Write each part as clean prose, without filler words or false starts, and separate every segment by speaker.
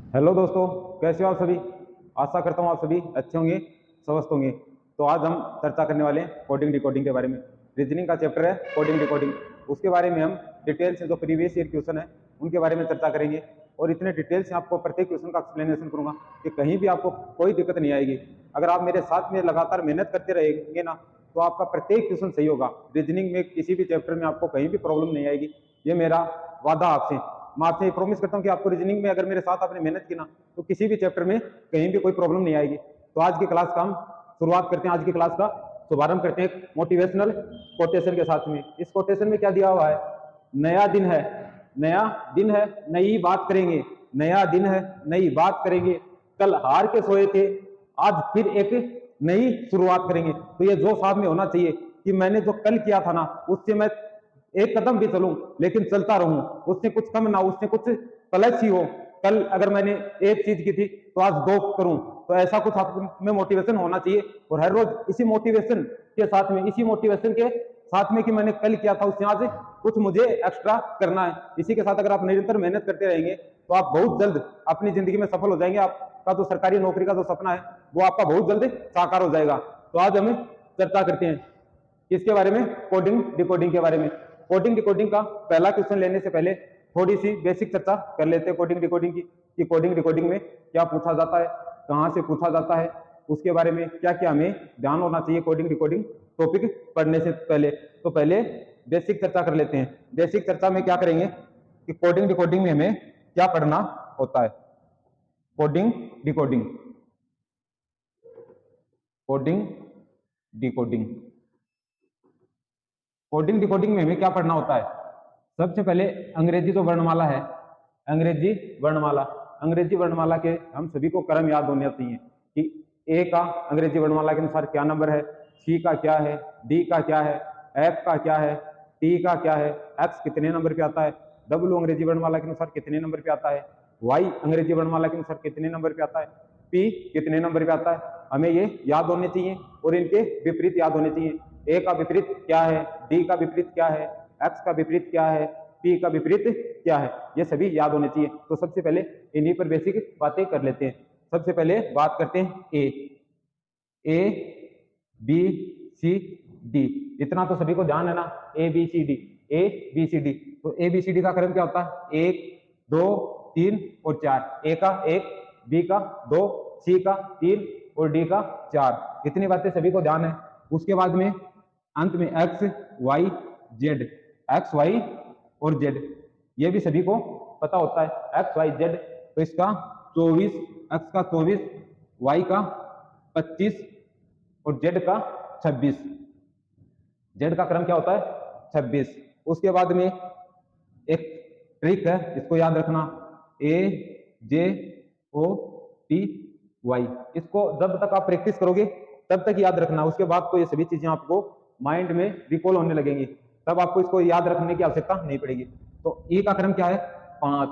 Speaker 1: Hello दोस्तों, कैसे हो आप सभी। आशा करता हूँ आप सभी अच्छे होंगे, स्वस्थ होंगे। तो आज हम चर्चा करने वाले हैं कोडिंग डिकोडिंग के बारे में। रीजनिंग का चैप्टर है कोडिंग डिकोडिंग। उसके बारे में हम डिटेल से जो प्रीवियस ईयर क्वेश्चन है उनके बारे में चर्चा करेंगे और इतने डिटेल से आपको प्रत्येक क्वेश्चन का एक्सप्लेनेशन करूंगा कि कहीं भी आपको कोई दिक्कत नहीं आएगी। अगर आप मेरे साथ में लगातार मेहनत करते रहेंगे ना तो आपका प्रत्येक क्वेश्चन सही होगा। रीजनिंग में किसी भी चैप्टर में आपको कहीं भी प्रॉब्लम नहीं आएगी, ये मेरा वादा आपसे। मैं आपसे प्रॉमिस करता हूँ कि आपको रीजनिंग में अगर मेरे साथ आपने मेहनत की ना तो किसी भी चैप्टर में कहीं भी कोई प्रॉब्लम नहीं आएगी। तो आज की क्लास का हम शुरुआत करते हैं, आज की क्लास का शुभारंभ करते हैं एक मोटिवेशनल कोटेशन के साथ में। इस कोटेशन में क्या दिया हुआ है? नया दिन है, नया दिन है, नई बात करेंगे। नया दिन है, नई बात करेंगे। कल हार के सोए थे, आज फिर एक नई शुरुआत करेंगे। तो ये जोश आप में होना चाहिए कि मैंने जो कल किया था ना उससे मैं एक कदम भी चलूं लेकिन चलता रहूं, उससे कुछ कम ना, उससे कुछ प्लस ही हो। कल अगर मैंने एक चीज की थी तो आज दो करूं। तो ऐसा कुछ आप में मोटिवेशन होना चाहिए और हर रोज इसी मोटिवेशन के साथ में, इसी मोटिवेशन के साथ में कि मैंने कल किया था उससे आज कुछ मुझे एक्स्ट्रा करना है। इसी के साथ अगर आप निरंतर मेहनत करते रहेंगे तो आप बहुत जल्द अपनी जिंदगी में सफल हो जाएंगे। आपका जो सरकारी नौकरी का जो सपना है वो आपका बहुत जल्द साकार हो जाएगा। तो आज हम चर्चा करते हैं किसके बारे में? कोडिंग डिकोडिंग के बारे में। कोडिंग डिकोडिंग का पहला क्वेश्चन लेने से पहले थोड़ी सी बेसिक चर्चा कर लेते हैं कोडिंग डिकोडिंग की, कि कोडिंग डिकोडिंग में क्या पूछा जाता है, कहाँ से पूछा जाता है, उसके बारे में क्या क्या हमें ध्यान होना चाहिए कोडिंग डिकोडिंग टॉपिक पढ़ने से पहले। तो पहले बेसिक चर्चा कर लेते हैं। बेसिक चर्चा में क्या करेंगे कि कोडिंग डिकोडिंग में हमें क्या पढ़ना होता है। Coding decoding, coding decoding, coding decoding में हमें क्या पढ़ना होता है? सबसे पहले अंग्रेजी जो वर्णमाला है, अंग्रेजी वर्णमाला, अंग्रेजी वर्णमाला के हम सभी को क्रम याद होने चाहिए कि ए का अंग्रेजी वर्णमाला के अनुसार क्या नंबर है, सी का क्या है, डी का क्या है, एफ का क्या है, टी का क्या है, एक्स कितने नंबर पे आता है, डब्ल्यू अंग्रेजी वर्णमाला के अनुसार कितने नंबर पे आता है, वाई अंग्रेजी वर्णमाला के अनुसार कितने नंबर पे आता है, पी कितने नंबर पे आता है। हमें ये याद होने चाहिए और इनके विपरीत याद होने चाहिए। ए का विपरीत क्या है, डी का विपरीत क्या है, एक्स का विपरीत क्या है, पी का विपरीत क्या है, ये सभी याद होने चाहिए। तो सबसे पहले इन्हीं पर बेसिक बातें कर लेते हैं। सबसे पहले बात करते हैं ए बी सी डी। इतना तो सभी को ध्यान है ना, A B C D, A B C D. तो ए बी सी डी का क्रम क्या होता है? एक, दो, तीन और चार। ए का एक, बी का दो, सी का तीन और डी का चार। इतनी बातें सभी को ध्यान है। उसके बाद में अंत में X Y Z, X Y और जेड, ये भी सभी को पता होता है एक्स वाई जेड। तो इसका 24, एक्स का 24, वाई का 25 और जेड का 26। जेड का क्रम क्या होता है? 26। उसके बाद में एक ट्रिक है, इसको याद रखना, ए जे ओ टी वाई। इसको जब तक आप प्रैक्टिस करोगे तब तक याद रखना, उसके बाद तो ये सभी चीजें आपको माइंड में रिकॉल होने लगेंगी, तब आपको इसको याद रखने की आवश्यकता नहीं पड़ेगी। तो ई का क्रम क्या है? 5,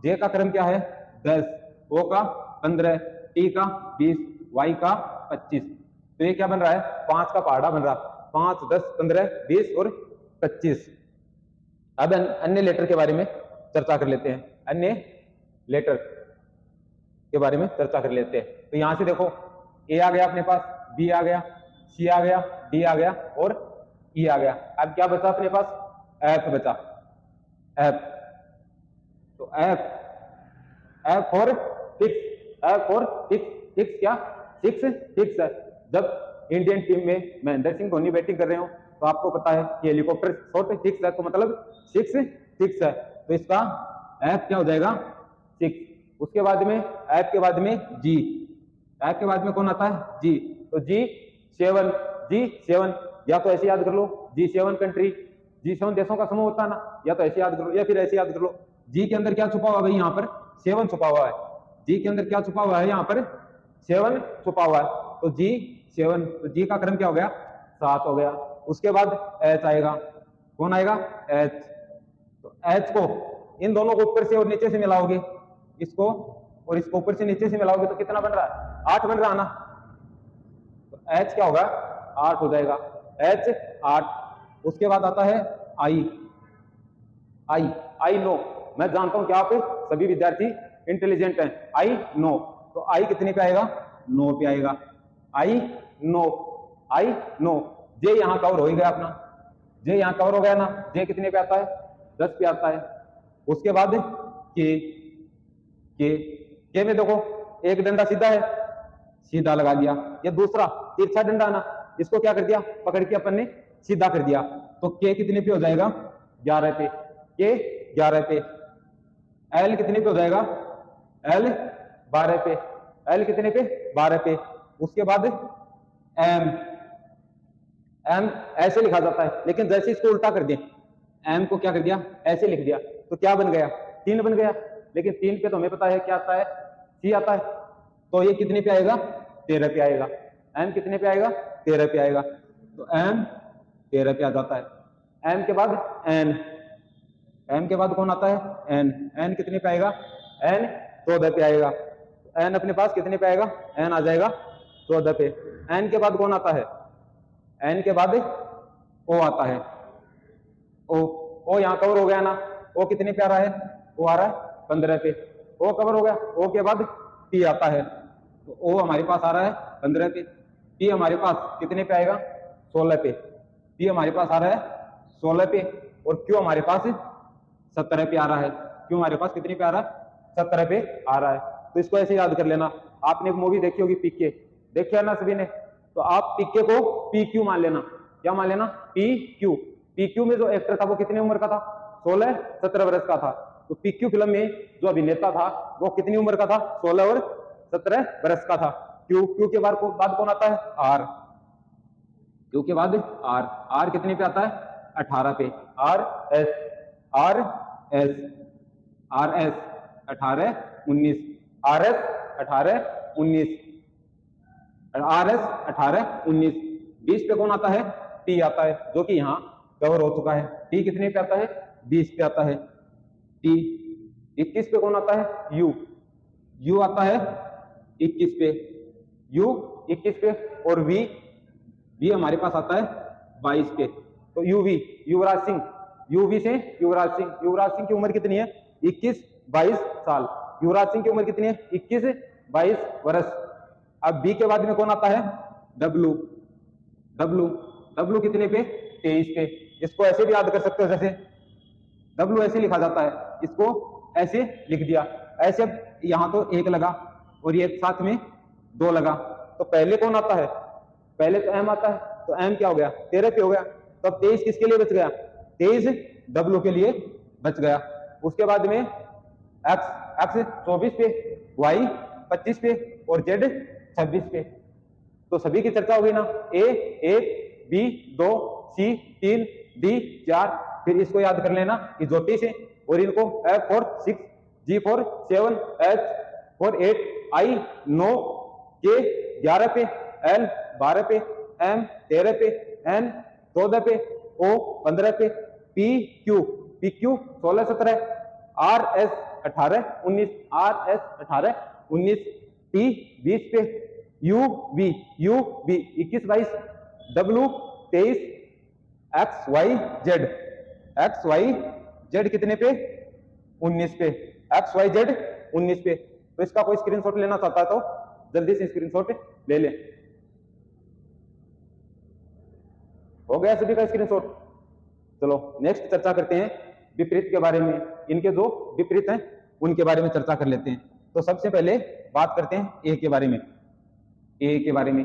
Speaker 1: जे का क्रम क्या है? 10, ओ का 15, टी का 20, वाई का 25। तो ये क्या बन रहा है? 5 का पहाड़ा बन रहा, 5, 10, 15, 20 और 25। अब अन्य लेटर के बारे में चर्चा कर लेते हैं। अन्य लेटर के बारे में चर्चा कर लेते हैं। तो यहां से देखो, ए आ गया अपने पास, बी आ गया, सी आ गया, डी आ गया और ई आ गया। अब क्या बचा अपने पास? एफ बचा, एफ। तो एफ, एफ और सिक्स, एफ और सिक्स। सिक्स क्या? सिक्स सिक्स है। जब इंडियन टीम में महेंद्र सिंह धोनी बैटिंग कर रहे हो तो आपको पता है कि हेलीकॉप्टर शॉट सिक्स है, तो मतलब सिक्स सिक्स है। तो इसका एफ क्या हो जाएगा? सिक्स। उसके बाद में एफ के बाद में जी, एफ के बाद में कौन आता है? जी। तो जी 7, जी 7, या तो ऐसे याद कर लो G7 कंट्री, G7 देशों का समूह होता है ना, या तो ऐसे याद कर लो या फिर ऐसे याद कर लो। जी के अंदर क्या छुपा हुआ है भाई? यहाँ पर 7 छुपा हुआ है। जी के अंदर क्या छुपा हुआ है? यहाँ पर 7 छुपा हुआ है। तो G7, तो जी का क्रम क्या हो गया? 7 हो गया। उसके बाद एच आएगा। कौन आएगा? एच। तो एच को इन दोनों को ऊपर से और नीचे से मिलाओगे, इसको और इसको ऊपर से नीचे से मिलाओगे तो कितना बन रहा है? 8 बन रहा है ना। तो एच क्या होगा? 8 हो जाएगा। एच 8। उसके बाद आता है आई, आई आई नो। मैं जानता हूं कि आप सभी विद्यार्थी इंटेलिजेंट है, आई नो, तो आई कितने पे आएगा, 9 पे आएगा, आई नो, आई नो। जे यहां कवर हो ही गया अपना, जे यहां कवर हो गया ना, जे कितने पे आता है, 10 पे आता है। उसके बाद के में देखो एक डंडा सीधा है, सीधा लगा दिया, ये दूसरा तिरछा डंडा ना, इसको क्या कर दिया, पकड़ के अपन ने सीधा कर दिया, तो के कितने पे हो जाएगा, 11 पे, के 11 पे। एल कितने पे हो जाएगा, एल 12 पे, एल कितने पे, 12 पे। उसके बाद एम, एम ऐसे लिखा जाता है, लेकिन जैसे इसको उल्टा कर दिया, एम को क्या कर दिया, ऐसे लिख दिया, तो क्या बन गया, 3 बन गया। लेकिन 3 पे तो हमें पता है क्या आता है, सी आता है, तो ये कितने पे आएगा, 13 पे आएगा। एम कितने पे आएगा, 13 पे आएगा, तो एम 13 पे आ जाता है। एम के बाद एन, एन के बाद कौन आता है, एन, एन कितने पे आएगा, एन 14 पे आएगा। एन अपने पास कितने पे आएगा, एन आ जाएगा 14 पे। एन के बाद कौन आता है, एन के बाद ओ आता है, ओ यहां कवर हो गया ना, ओ कितने पे आ रहा है, ओ आ रहा है 15 पे, ओ कवर हो गया। ओ के बाद पी आता है, तो ओ हमारे पास आ रहा है 15 पे, पी हमारे पास कितने पे आएगा, 16 पे, पी हमारे पास आ रहा है 16 पे, और क्यू हमारे पास 17 पे आ रहा है, क्यू हमारे पास कितने पे आ रहा है, 17 पे आ रहा है। तो इसको ऐसे याद कर लेना। आपने एक मूवी देखी होगी पीके, देखिए ना सभी ने, तो आप पीके को पी क्यू मान लेना, क्या मान लेना, पी क्यू। पी क्यू में जो एक्टर था वो कितनी उम्र का था, 16-17 वर्ष का था। तो पी क्यू फिल्म में जो अभिनेता था वो कितनी उम्र का था, 16 और 17 वर्ष का था। क्यू, क्यू के बाद कौन आता है, आर, क्यू के बाद आर, आर कितने पे आता है, 18 पे। R S, R S, are S 18-19, R S 18-19, R S 18-19। 20 पे कौन आता है, टी आता है, जो कि यहां कवर हो चुका है। टी कितने पे आता है, 20 पे आता है। टी 21 पे कौन आता है, यू, यू आता है 21 पे, यू 21 पे। और वी, वी हमारे पास आता है 22 पे। तो यूवी, युवराज सिंह, यूवी से युवराज सिंह, युवराज सिंह की उम्र कितनी है, 21-22 साल। युवराज सिंह की उम्र कितनी है, 21-22 वर्ष। अब बी के बाद में कौन आता है, डब्लू, डब्लू, डब्लू कितने पे, 23 पे। इसको ऐसे भी याद कर सकते हो, जैसे डब्लू ऐसे लिखा जाता है, इसको ऐसे लिख दिया, ऐसे यहां तो 1 लगा और ये साथ में 2 लगा, तो पहले कौन आता है, पहले तो एम आता है, तो एम क्या हो गया, 13 पे हो गया। तो अब 23 किसके लिए बच गया, 23 डब्लू के लिए बच गया। उसके बाद में एक्स, एक्स 24 पे, वाई 25 पे, और जेड 26 पे। तो सभी की चर्चा होगी ना, ए 1, बी 2, सी 3, डी 4। फिर इसको याद कर लेना कि ज्योतिष है, और इनको F for 6, G for 7, H for 8, I 9, K 11 पे, एल 12 पे, एम 13 पे, एन 14 पे, ओ 15 पे, P Q, P Q 16-17, R S 18-19, R S 18-19, T 20 पे, U V, U V 21-22, W 23, X Y Z, X Y Z कितने पे, 19 पे, x Y Z 19 पे। तो इसका कोई स्क्रीनशॉट लेना चाहता है तो जल्दी से स्क्रीनशॉट ले ले। हो गया सभी का स्क्रीनशॉट। चलो नेक्स्ट चर्चा करते हैं विपरीत के बारे में। इनके जो विपरीत हैं उनके बारे में चर्चा कर लेते हैं। तो सबसे पहले बात करते हैं ए के बारे में। ए के बारे में,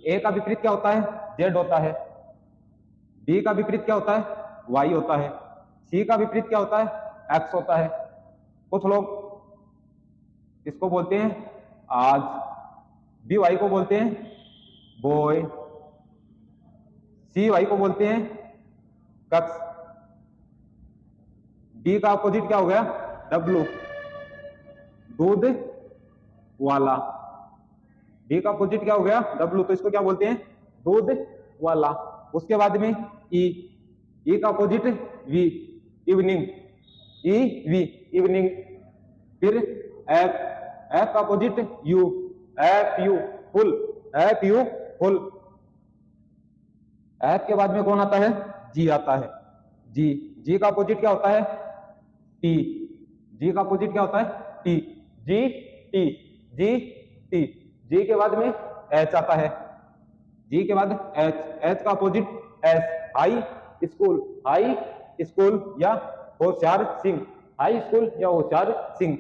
Speaker 1: ए का विपरीत क्या होता है, जेड होता है। बी का विपरीत क्या होता है, वाई होता है। सी का विपरीत क्या होता है, एक्स होता है। कुछ लोग इसको बोलते हैं आज, बी वाई को बोलते हैं बॉय, सी वाई को बोलते हैं कक्स। डी का अपोजिट क्या हो गया, डब्लू, दूध वाला। डी का अपोजिट क्या हो गया, डब्लू, तो इसको क्या बोलते हैं, दूध वाला। उसके बाद में ई, ई का opposite we, evening, E V evening. फिर एफ, एफ का opposite you, F you full, F you full. F के बाद में कौन आता है, जी आता है, जी, जी का अपोजिट क्या होता है, टी, जी का अपोजिट क्या होता है, T, G T, G T, G के बाद में एच आता है, जी के बाद एच, एच का opposite S, high school, high school या होशियार सिंह, हाई स्कूल या होशियार सिंह,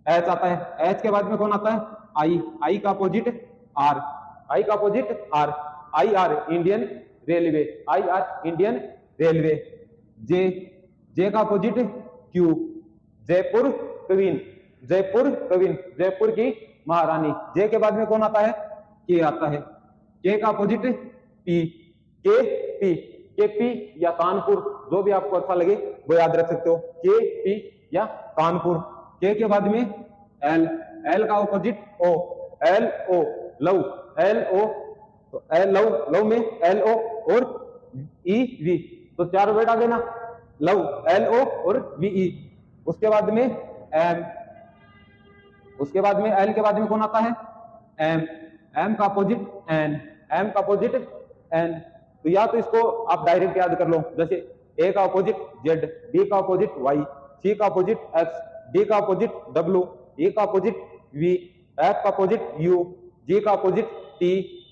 Speaker 1: एच आता है। एच के बाद में कौन आता है? आई, आई का अपोजिट आर, आई का opposite R, I R Indian railway, I R Indian railway. J, J का opposite Q, Jaipur queen, Jaipur queen, Jaipur की महारानी। जे के बाद में कौन आता है? के आता है, के का अपोजिट पी, के पी, के पी या कानपुर, जो भी आपको अच्छा लगे वो याद रख सकते हो, के पी या कानपुर। के बाद में एल, एल का opposite O, L O love, L O, तो एल लव, लव में एल ओ और ई वी, तो चार वर्ड आ गए ना, लव, एल ओ और वी ई। उसके बाद में एम, उसके बाद में एल के बाद में कौन आता है? एम, एम का अपोजिट एन, एम का अपोजिट एन। तो या तो इसको आप डायरेक्ट याद कर लो, जैसे ए का अपोजिट जेड, बी का अपोजिट वाई, सी का अपोजिट एक्स, डी का अपोजिट डब्ल्यू, ई का अपोजिट वी, एफ का अपोजिट यू, जी का अपोजिट टी,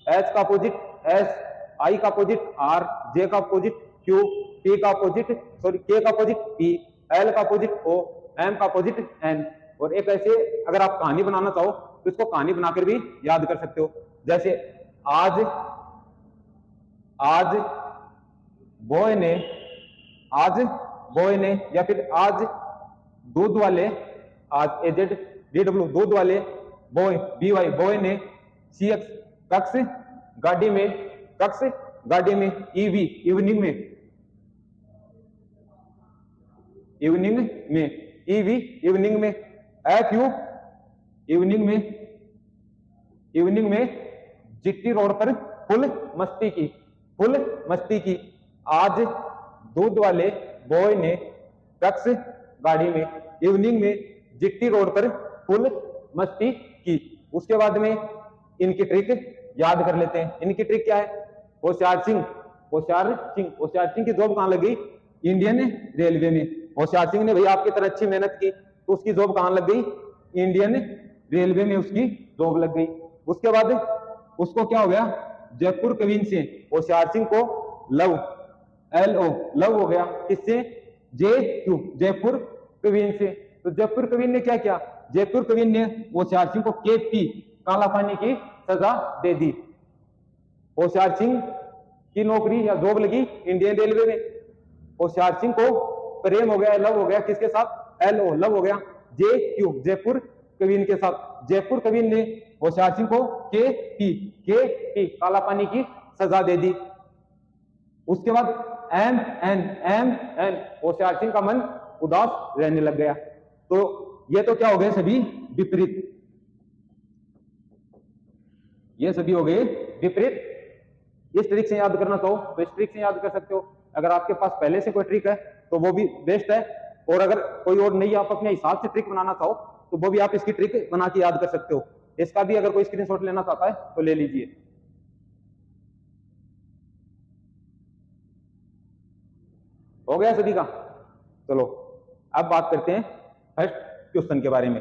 Speaker 1: एच का अपोजिट एस, आई का अपोजिट आर, जे का अपोजिट क्यू, पी का अपोजिट सॉरी के का अपोजिट पी, एल का अपोजिट ओ, एम का अपोजिट एन। और एक ऐसे अगर आप कहानी बनाना चाहो तो इसको कहानी बनाकर भी याद कर सकते हो, जैसे आज, आज बॉय ने, आज बॉय ने, या फिर आज दूध वाले, आज एजेड डी डब्ल्यू, दूध वाले बॉय बी वाई, बॉय ने सी एक्स, कक्स गाड़ी में, कक्स गाड़ी में, ईवी इवनिंग में, इवनिंग में, ईवी इवनिंग में, एफ यू इवनिंग में, इवनिंग में जिट्टी रोड पर फुल मस्ती की, फुल मस्ती की। आज दूध वाले बॉय ने कक्स गाड़ी में इवनिंग में जिट्टी रोड पर फुल मस्ती की। उसके बाद में इनकी ट्रिक याद कर लेते हैं। इनकी ट्रिक क्या है? होशियार सिंह, होशियार सिंह, होशियार सिंह की जॉब कहां लगी? इंडियन रेलवे में। होशियार सिंह ने भैया आपकी तरह अच्छी मेहनत की तो उसकी जॉब कहां लग गई? इंडियन रेलवे में उसकी जॉब लग गई। उसके बाद उसको क्या हो गया? जयपुर क्वीन से होशियार सिंह को लव, एल ओ लव हो गया। किससे? जे क्यू, जयपुर क्वीन से। तो जयपुर क्वीन ने क्या किया? जयपुर क्वीन ने होशियार सिंह को के पी, काला पानी की सजा दे दी। होशियार सिंह की नौकरी या जॉब लगी इंडियन रेलवे में। होशियार सिंह को प्रेम हो गया, लव हो गया, किसके साथ? एल ओ लव हो गया जे क्यू, जयपुर क्वीन के साथ। जयपुर क्वीन ने होशियार सिंह को के पी काला पानी की सजा दे दी। उसके बाद एम एन होशियार सिंह का मन उदास रहने लग गया। तो ये तो क्या हो गए? सभी विपरीत, ये सभी हो गए विपरीत। इस ट्रिक से याद करना चाहो तो इस ट्रिक से याद कर सकते हो। अगर आपके पास पहले से कोई ट्रिक है तो वो भी बेस्ट है, और अगर कोई और नहीं, आप अपने हिसाब से ट्रिक बनाना चाहो तो वो भी आप इसकी ट्रिक बना के याद कर सकते हो। इसका भी अगर कोई स्क्रीनशॉट लेना चाहता है तो ले लीजिए। हो गया सभी का? चलो अब बात करते हैं फर्स्ट क्वेश्चन के बारे में।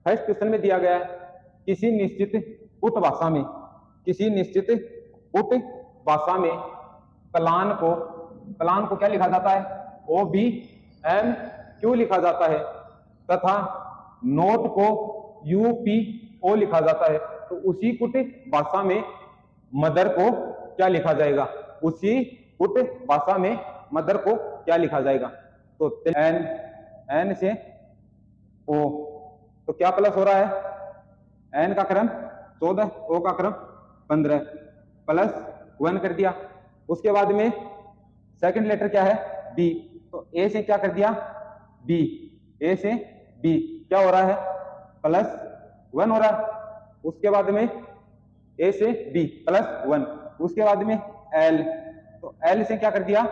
Speaker 1: फर्स्ट क्वेश्चन में दिया गया है किसी निश्चित उट भाषा में, किसी निश्चित उट भाषा में प्लान को क्या लिखा जाता है? ओ बी एम क्यू लिखा जाता है, तथा नोट को यू पी ओ लिखा जाता है। तो उसी कुट भाषा में मदर को क्या लिखा जाएगा? उसी कुट भाषा में मदर को क्या लिखा जाएगा? तो एन से ओ, तो क्या प्लस हो रहा है? एन का क्रम 14, ओ का क्रम 15, प्लस 1 कर दिया। उसके बाद में सेकंड लेटर क्या है? बी, तो ए से क्या कर दिया? बी, ए से बी क्या हो रहा है? प्लस 1 हो रहा है। उसके बाद में ए से बी प्लस 1। उसके बाद में एल, तो एल से क्या कर दिया?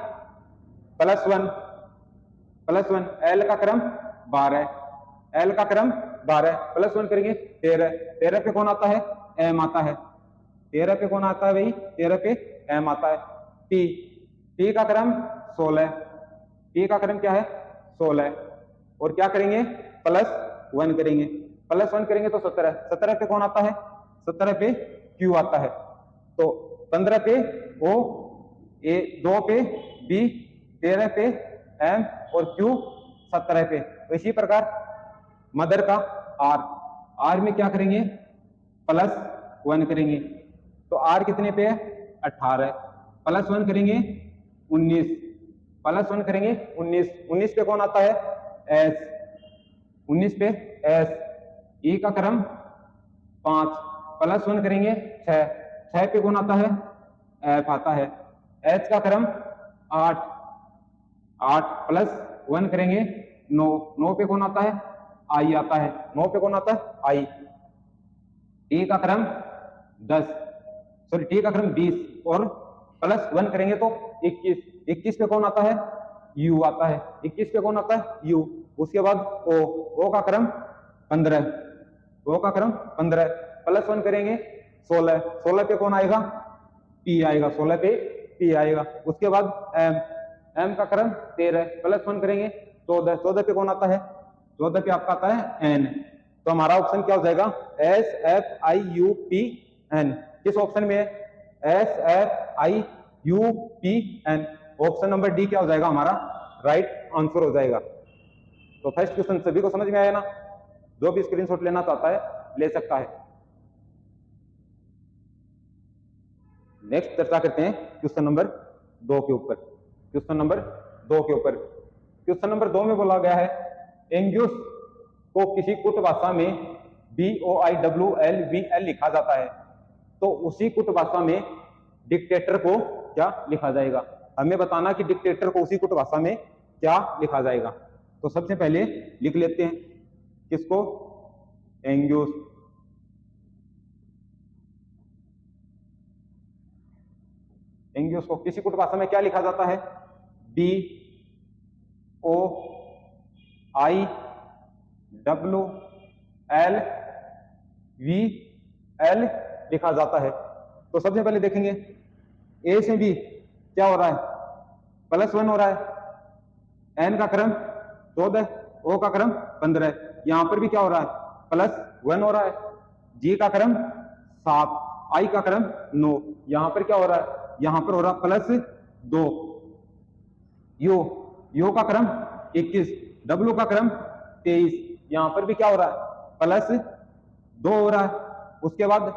Speaker 1: प्लस 1, एल का क्रम 12, एल का क्रम 12 प्लस 1 करेंगे 13, 13 पे कौन आता है? एम आता है। 13 पे कौन आता है भाई? 13 पे एम आता है। टी, टी का क्रम 16, टी का क्रम क्या है? 16, और क्या करेंगे? प्लस 1 करेंगे। +1 करेंगे तो 17, 17 पे कौन आता है? 17 पे Q आता है। तो 15 पे O, 2 पे B, 13 पे M और Q 17 पे। तो इसी प्रकार मदर का R में क्या करेंगे? +1 करेंगे। तो R कितने पे है? 18। +1 करेंगे 19, +1 करेंगे 19, 19 पे कौन आता है? S, 19 पे S। E का क्रम 5, +1 करेंगे 6, 6 पे कौन आता है? F आता है। H का क्रम 8, 8 +1 करेंगे 9, 9 पे कौन आता है? I आता है। 9 पे कौन आता है? I। T का क्रम 10, सॉरी T का क्रम 20 और +1 करेंगे तो 21, 21 पे कौन आता है? U आता है। 21 पे कौन आता है? U। उसके बाद O का क्रम 15, O का क्रम 15, +1 करेंगे 16, 16 पे कौन आएगा? P आएगा, 16 पे P आएगा। उसके बाद M का क्रम 13, +1 करेंगे 14, 14 पे कौन आता है? 14 पे आपका आता है N। तो हमारा ऑप्शन क्या हो जाएगा? SFIUPN। किस ऑप्शन में है? SFIUPN। ऑप्शन नंबर डी क्या हो जाएगा? हमारा राइट आंसर हो जाएगा। तो फर्स्ट क्वेश्चन सभी को समझ में आया ना? जो भी स्क्रीनशॉट लेना चाहता है ले सकता है। नेक्स्ट चर्चा करते हैं क्वेश्चन नंबर 2 के ऊपर। क्वेश्चन नंबर 2 के ऊपर, क्वेश्चन नंबर 2 में बोला गया है एंग्यूस को किसी कुट भाषा में BOIWLVL लिखा जाता है, तो उसी कुट भाषा में डिक्टेटर को क्या लिखा जाएगा? हमें बताना कि डिक्टेटर को उसी कुट भाषा में क्या लिखा जाएगा। तो सबसे पहले लिख लेते हैं किसको? एंग्यूस। एंग्यूस को किसी कुट भाषा में क्या लिखा जाता है? BOIWLVL लिखा जाता है। तो सबसे पहले देखेंगे ए से बी क्या हो रहा है? +1 हो रहा है। N का क्रम 14, O का क्रम 15, यहां पर भी क्या हो रहा है? +1 हो रहा है। G का क्रम 7, I का क्रम 9, यहां पर क्या हो रहा है? यहां पर हो रहा +2। U का क्रम 21, W का क्रम 23, यहां पर भी क्या हो रहा है? +2 हो रहा है। उसके बाद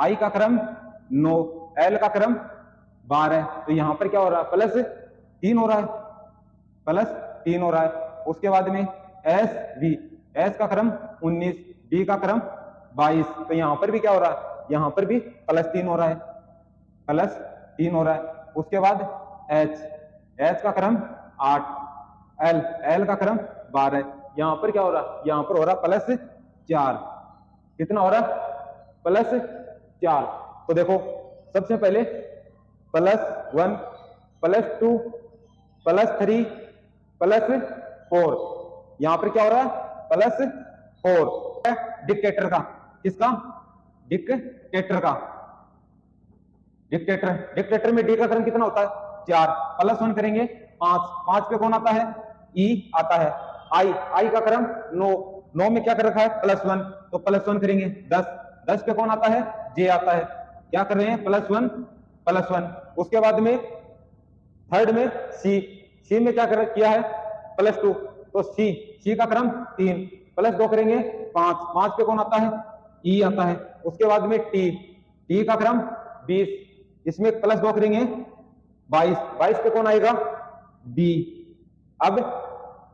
Speaker 1: I का क्रम 9, L का क्रम 12, तो यहां पर क्या हो रहा है? +3 हो रहा है, +3 हो रहा है। उसके बाद में S का क्रम 19, D का क्रम 22, तो यहां पर भी क्या हो रहा है? यहां पर भी +3 हो रहा है, +3 हो रहा है। उसके बाद H का क्रम 8, L का क्रम 12, यहां पर क्या हो रहा है? यहां पर हो रहा +4। कितना हो रहा है? +4। तो देखो सबसे पहले +1, +2, +3, +4, यहां पर क्या हो रहा है? +4। डिक्टेटर का, किसका? डिक्टेटर का। डिक्टेटर में डी का क्रम कितना होता है? 4, +1 करेंगे 5, 5 पे कौन आता है? E आता है। I का क्रम 9, 9 में क्या कर रखा है? +1, तो +1 करेंगे 10, 10 पे कौन आता है? J आता है। क्या कर रहे हैं? +1। उसके बाद में थर्ड में C में क्या किया है? +2, तो C का क्रम 3, +2 करेंगे 5, 5 पे कौन आता है? E आता है। उसके बाद में T का क्रम 20, इसमें +2 करेंगे 22, 22 पे कौन आएगा? B। अब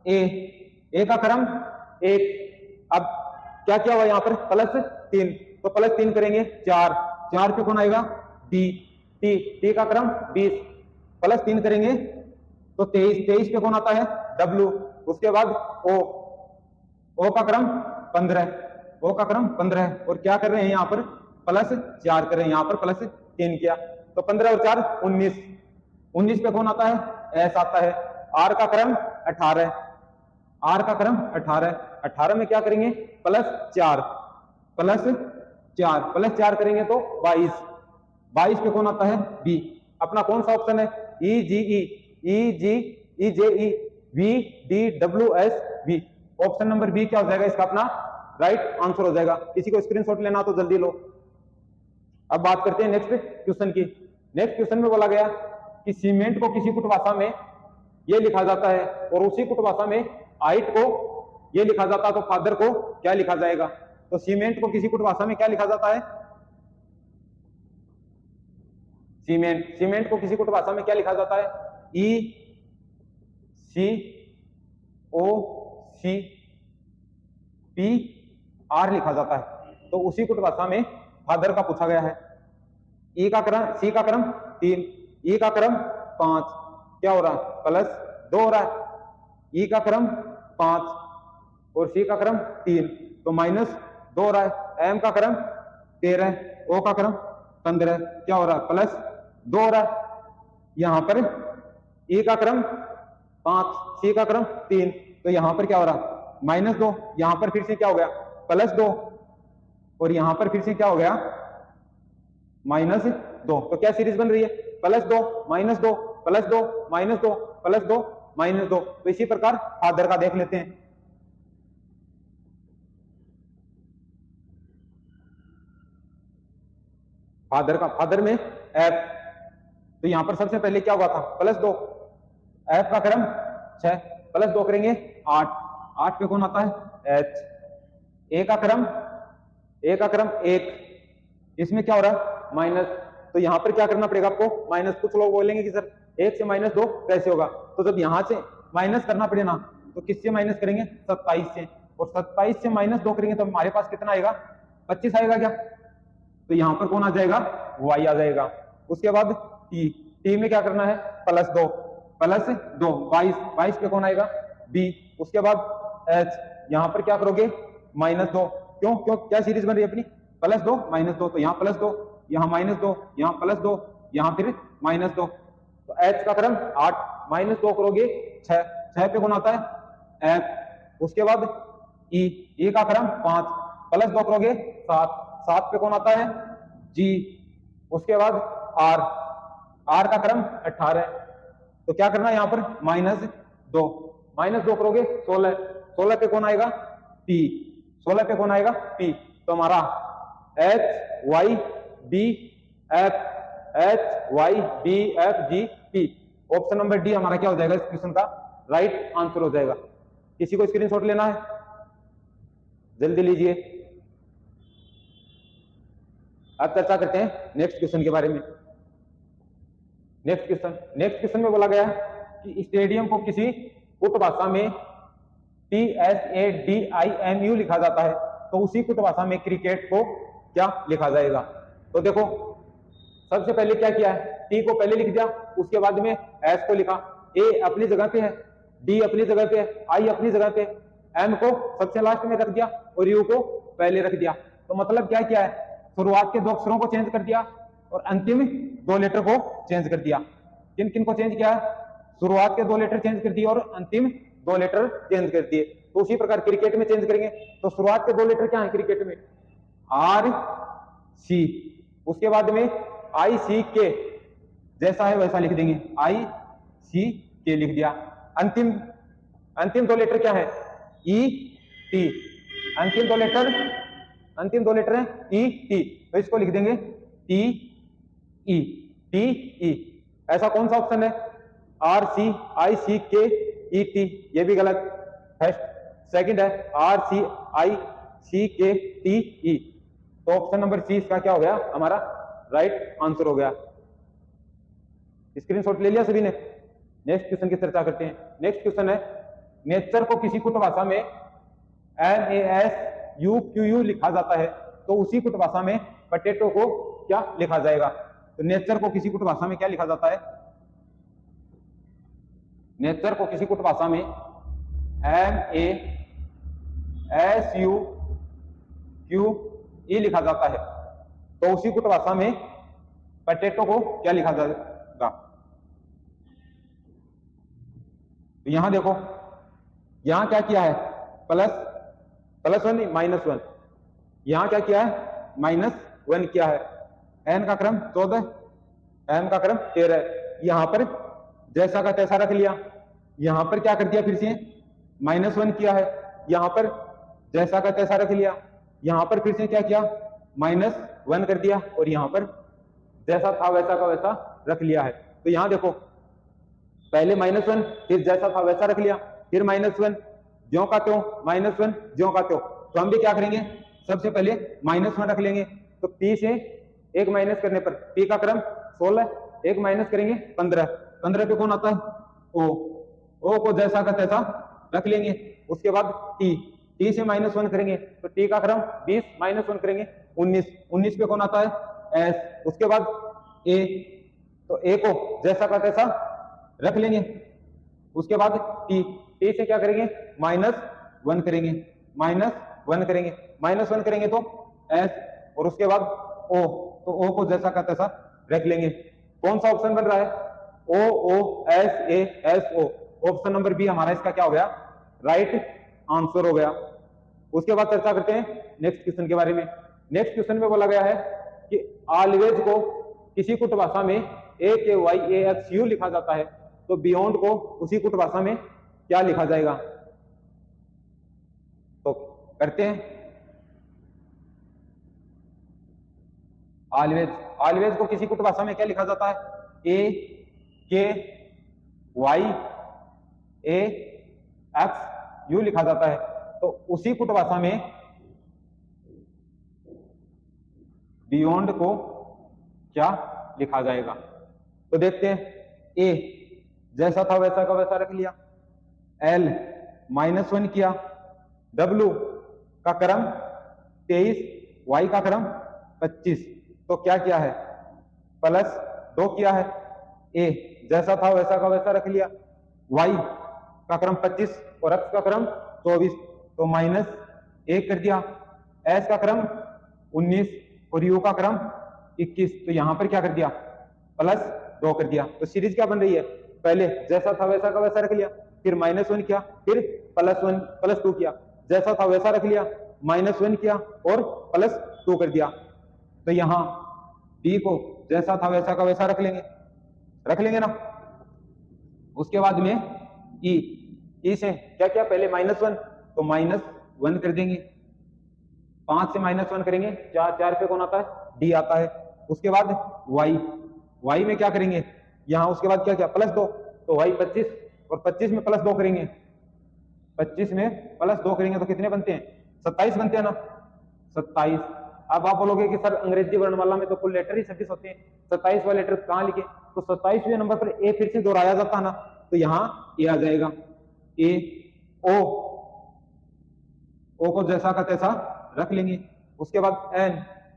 Speaker 1: A का क्रम 1, अब क्या हुआ यहाँ पर? +3, तो +3 करेंगे 4, 4 पे कौन आएगा? D का क्रम 20, +3 करेंगे तो 23, 23 पे कौन आता है? W। उसके बाद O का क्रम 15, और क्या कर रहे हैं यहाँ पर? +4 कर रहे हैं, यहाँ पर +3 किया, तो 15 और 4 19, 19 पे कौन आता है? S आता है। R का क्रम 18, 18 में क्या करेंगे? +4 करेंगे तो 22, 22 पे कौन आता है? B। अपना कौन सा ऑप्शन है? EJE VDWS V। Option number B क्या हो जाएगा इसका अपना राइट आंसर हो जाएगा। किसी को स्क्रीनशॉट लेना तो जल्दी लो। अब बात करते हैं नेक्स्ट क्वेश्चन की। नेक्स्ट क्वेश्चन में बोला गया कि सीमेंट को किसी कुट भाषा में ये लिखा जाता है और उसी कुट भाषा में हाइट को ये लिखा जाता है, तो फादर को क्या लिखा जाएगा? तो सीमेंट को किसी कुट भाषा में क्या लिखा जाता है? सीमेंट को किसी कुट भाषा में क्या लिखा जाता है? ECOCPR लिखा जाता है। तो उसी कुट भाषा में फादर का पूछा गया है। सी का क्रम 3, ई का क्रम 5, क्या हो रहा है? +2 हो रहा है। ई का क्रम 5 और सी का क्रम 3, तो -2 हो रहा है। एम का क्रम 13, ओ का क्रम 15, क्या हो रहा है? +2 हो रहा है। यहां पर ई का क्रम 5, सी का क्रम 3, तो यहां पर क्या हो रहा? -2। यहां पर फिर से क्या हो गया? +2 और यहां पर फिर से क्या हो गया? -2। तो क्या सीरीज बन रही है? +2 -2 +2 -2 +2 -2। तो इसी प्रकार फादर का देख लेते हैं। फादर में एफ, तो यहां पर सबसे पहले क्या हुआ था? +2। एफ का क्रम 6, +2 करेंगे 8 पे कौन आता है? एच। ए का क्रम 1, इसमें क्या हो रहा है? माइनस, तो यहां पर क्या करना पड़ेगा आपको? माइनस। कुछ लोग बोलेंगे कि सर 1 से -2 कैसे होगा? तो जब यहां से माइनस करना पड़े ना, तो किससे माइनस करेंगे? 27 से, और 27 से -2 करेंगे तो हमारे पास कितना आएगा? 25 आएगा क्या? तो यहां पर कौन आ जाएगा? y आ जाएगा। उसके बाद टी में क्या करना है? +2 22 पे कौन आएगा? b। उसके बाद h, यहां पर क्या करोगे? -2। क्यों? क्या सीरीज बन रही है अपनी? +2 -2, तो यहाँ +2, यहाँ -2, यहाँ +2, यहाँ फिर -2। तो h का क्रम 8, -2 करोगे 6 पे कौन आता है? f। उसके बाद e का क्रम 5, +2 करोगे 7 पे कौन आता है? g। उसके बाद r का क्रम 18। तो क्या करना है यहाँ पर? -2 करोगे 16 पे कौन आएगा? p। 16 पे कौन आएगा? p। तो हमारा HYBFG ऑप्शन नंबर डी हमारा क्या हो जाएगा? इस क्वेश्चन का राइट आंसर हो जाएगा। किसी को स्क्रीनशॉट लेना है? जल्दी लीजिए। अब चर्चा करते हैं नेक्स्ट क्वेश्चन के बारे में। नेक्स्ट क्वेश्चन में बोला गया कि स्टेडियम को किसी कुट भाषा में TSADIMU लिखा जाता है, तो उसी कुट भाषा में क्रिकेट को क्या लिखा जाएगा? तो देखो सबसे पहले क्या किया है? टी को पहले लिख दिया, उसके बाद में एस को लिखा। ए अपनी जगह पे है, डी अपनी जगह पे है, आई अपनी जगह पे, एम को सबसे लास्ट में रख दिया और यू को पहले रख दिया। तो मतलब क्या किया है? शुरुआत के 2 अक्षरों को चेंज कर दिया और अंतिम 2 लेटर को चेंज कर दिया। किन किन को चेंज किया है? शुरुआत के 2 लेटर चेंज कर दिए और अंतिम 2 लेटर चेंज कर दिए। तो उसी प्रकार क्रिकेट में चेंज करेंगे। तो शुरुआत के 2 लेटर क्या है क्रिकेट में? RC, उसके बाद में ICK, जैसा है वैसा लिख देंगे, ICK लिख दिया। अंतिम 2 लेटर क्या है? ET। अंतिम दो लेटर है ET, तो इसको लिख देंगे TE। ऐसा कौन सा ऑप्शन है? RC ICK ET, ये भी गलत। सेकंड है RCICK TE। तो ऑप्शन नंबर सी इसका क्या हो गया? हमारा राइट आंसर हो गया। स्क्रीनशॉट ले लिया सभी ने? नेक्स्ट क्वेश्चन की चर्चा करते हैं। नेक्स्ट क्वेश्चन है, नेचर को किसी कुट भाषा में NASUQU लिखा जाता है, तो उसी कुट भाषा में पोटैटो को क्या लिखा जाएगा? तो नेचर को किसी कुट भाषा में क्या लिखा जाता है? नेचर को किसी कुट भाषा में NASUQE लिखा जाता है, तो उसी कुट भाषा में पोटैटो को क्या लिखा जाएगा? तो यहां देखो, यहां क्या किया है? +1 -1। यहां क्या किया है? -1 किया है। n का क्रम 14, m का क्रम 13। यहां पर जैसा का तैसा रख लिया। यहां पर क्या कर दिया? फिर से -1 किया है, यहां पर जैसा का तैसा रख लिया, यहां पर फिर से क्या किया, -1 कर दिया, और यहां पर जैसा था वैसा का वैसा रख लिया है। तो यहां देखो पहले -1, फिर जैसा था वैसा रख लिया, फिर -1, ज्यों का त्यों, -1, ज्यों का त्यों। तो हम भी क्या करेंगे, सबसे पहले -1 रख लेंगे। तो P से 1 माइनस करने पर P का क्रम 16, 1 माइनस करेंगे 15, 15 पे कौन आता है, O को जैसा का तैसा रख लेंगे। उसके बाद T से -1 करेंगे तो T का क्रम 20, -1 करेंगे 19, 19 पे कौन आता है, S। उसके बाद A, तो A को जैसा का तैसा रख लेंगे। उसके बाद T से क्या करेंगे, -1 करेंगे, -1 करेंगे, -1 करेंगे तो S, और उसके बाद O, तो O को जैसा का तैसा रख लेंगे। कौन सा ऑप्शन बन रहा है, OO ऑप्शन नंबर बी हमारा इसका क्या हो गया, राइट आंसर हो गया। उसके बाद चर्चा करते हैं नेक्स्ट क्वेश्चन के बारे में। नेक्स्ट क्वेश्चन में बोला गया है कि ऑलवेज को किसी कुट भाषा में AKYAXU लिखा जाता है, तो बियॉन्ड को उसी कुट भाषा में क्या लिखा जाएगा। तो करते हैं, ऑलवेज को किसी कुट भाषा में क्या लिखा जाता है, AKYAXU लिखा जाता है। तो उसी कुट भाषा में बियॉन्ड को क्या लिखा जाएगा। तो देखते हैं, A जैसा था वैसा का वैसा रख लिया, L -1 किया, W का क्रम 23, Y का क्रम 25, तो क्या किया है, +2 किया है। A जैसा था वैसा का वैसा रख लिया, Y का क्रम 25 और X का क्रम 24, तो -1 कर दिया। S का क्रम 19 और U का क्रम 21, तो यहां पर क्या कर दिया, +2 कर दिया। तो सीरीज क्या बन रही है, पहले जैसा था वैसा का वैसा रख लिया, फिर -1 किया, फिर +2 किया, जैसा था वैसा रख लिया, -1 किया और +2 कर दिया। तो यहां D को जैसा था वैसा का वैसा रख लेंगे ना। उसके बाद में E से क्या किया, पहले -1, तो -1 कर देंगे, 5 से -1 करेंगे, 4 पे कौन आता है, D आता है। उसके बाद Y में क्या करेंगे, यहां उसके बाद क्या किया, +2, तो Y 25 और 25 में +2 करेंगे, 25 में +2 करेंगे तो कितने बनते हैं, 27 बनते हैं ना, 27। अब आप बोलोगे कि सर अंग्रेजी वर्णमाला में तो कुल लेटर ही 26 होते हैं, 27वां लेटर कहां लिखे, तो 27वें नंबर पर A फिर से दोहराया जाता है ना, तो यहाँ A आ जाएगा। O को जैसा का तैसा रख लेंगे। उसके बाद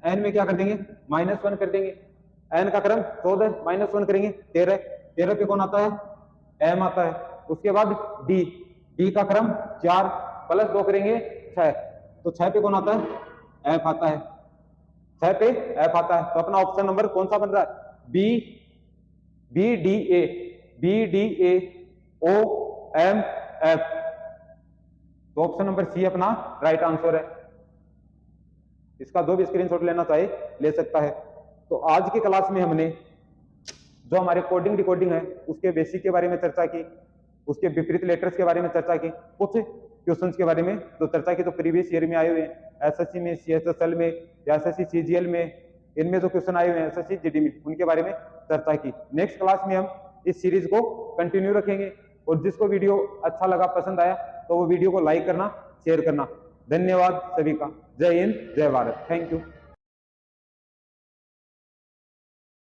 Speaker 1: N में क्या कर देंगे, -1 कर देंगे, N का क्रम 14, -1 करेंगे 13 पे कौन आता है, M आता है। उसके बाद D का क्रम 4, +2 करेंगे 6, तो 6 पे कौन आता है, F आता है, 6 पे F आता है। तो अपना ऑप्शन नंबर कौन सा बन रहा है, BDAOMF, तो ऑप्शन नंबर सी अपना राइट आंसर है। इसका जो भी स्क्रीनशॉट लेना चाहे ले सकता है। तो आज की क्लास में हमने जो हमारे कोडिंग डिकोडिंग है उसके बेसिक के बारे में चर्चा की, उसके विपरीत लेटर्स के बारे में चर्चा की, कुछ क्वेश्चंस के बारे में जो चर्चा की तो प्रीवियस ईयर में आए हुए हैं, एसएससी में, सीएचएसएल में या एसएससी सीजीएल में, इनमें जो क्वेश्चन आए हुए हैं एसएससी जीडी में, उनके बारे में चर्चा की। नेक्स्ट क्लास में हम इस सीरीज को कंटिन्यू रखेंगे, और जिसको वीडियो अच्छा लगा, पसंद आया, तो वो वीडियो को लाइक करना, शेयर करना। धन्यवाद सभी का। जय हिंद, जय भारत। Thank you.